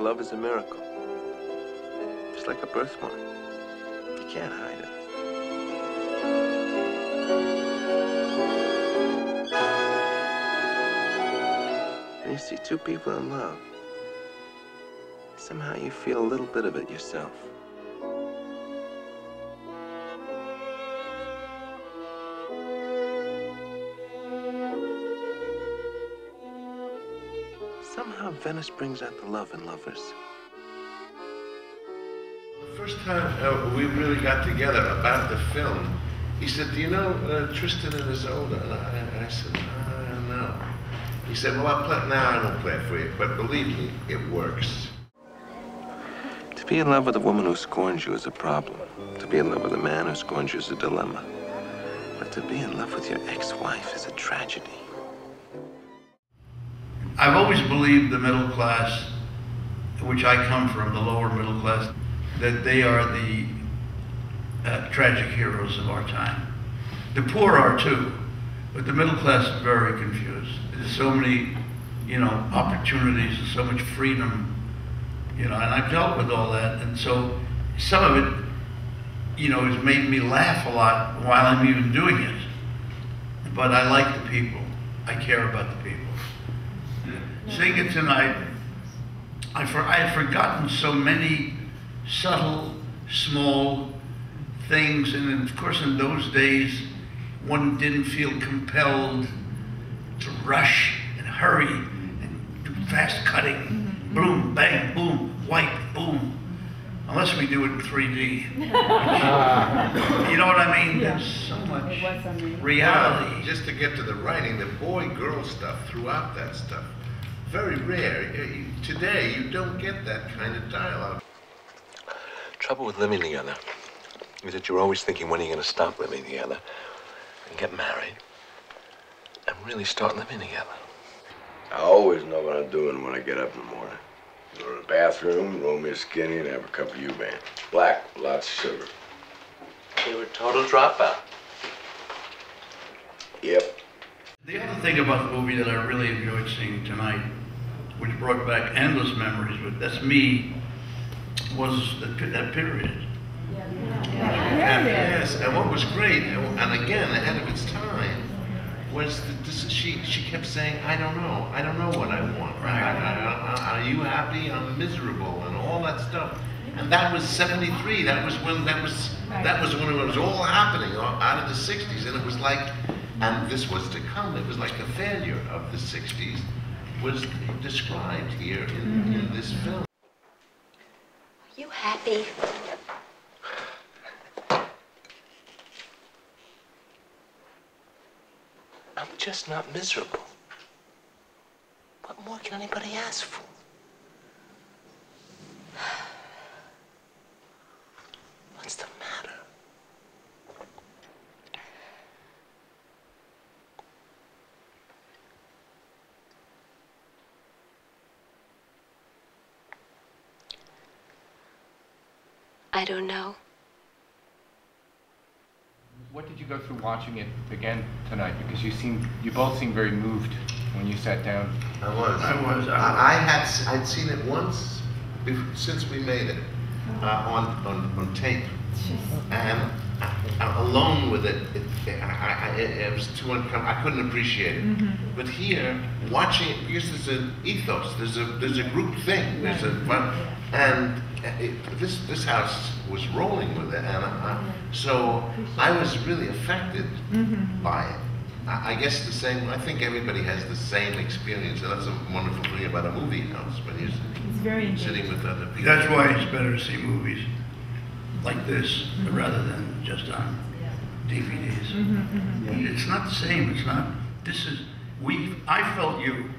Love is a miracle. It's like a birthmark. You can't hide it. When you see two people in love, somehow you feel a little bit of it yourself. Somehow Venice brings out the love in lovers. The first time we really got together about the film, he said, "Do you know Tristan and Isolde?" And I said, "No." He said, "Well, I'll play it now. I won't play it for you, but believe me, it works." To be in love with a woman who scorns you is a problem. To be in love with a man who scorns you is a dilemma. But to be in love with your ex-wife is a tragedy. I've always believed the middle class, which I come from, the lower middle class, that they are the tragic heroes of our time. The poor are too, but the middle class is very confused. There's so many, opportunities and so much freedom, and I've dealt with all that, and so some of it, has made me laugh a lot while I'm even doing it. But I like the people. I care about the people. Seeing it tonight, I had forgotten so many subtle, small things, and of course in those days, one didn't feel compelled to rush and hurry and do fast cutting, boom, bang, boom, white, boom, unless we do it in 3D. You know what I mean? Yeah. There's so much Reality. reality. Just to get to the writing, the boy-girl stuff throughout that stuff, very rare. Today, you don't get that kind of dialogue. Trouble with living together is that you're always thinking, when are you going to stop living together and get married and really start living together? I always know what I'm doing when I get up in the morning. Go to the bathroom, roll me a skinny, and have a cup of U-Ban. Black, lots of sugar. You were a total dropout. Yep. The other thing about the movie that I really enjoyed seeing tonight, which brought back endless memories, but that's me, was that period. Yes, and what was great, and again, ahead of its time, was that she kept saying, I don't know what I want. Are you happy? I'm miserable, and all that stuff. And that was '73. That was when it was all happening out of the '60s, and it was like, and this was to come. It was like the failure of the '60s was described here in this film. Are you happy? I'm just not miserable. What more can anybody ask for? What's the matter? I don't know. What did you go through watching it again tonight? Because you both seemed very moved when you sat down. I'd seen it once since we made it on tape, and alone with it, it was too uncomfortable. I couldn't appreciate it. But here, watching it, because there's an ethos, there's a group thing, and this house was rolling with it, and so I was really affected by it. I guess the same. I think everybody has the same experience, and that's a wonderful thing about a movie house when you're sitting with other people. That's why it's better to see movies like this rather than just on DVDs. It's not the same. It's not. This is I felt you.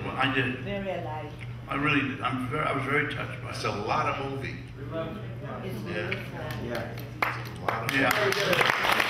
Well, I did. Very alive. I really did. I was very touched by It's it. a lot of movie. We love it. Yeah. Yeah. It's a lot of Yeah. movie.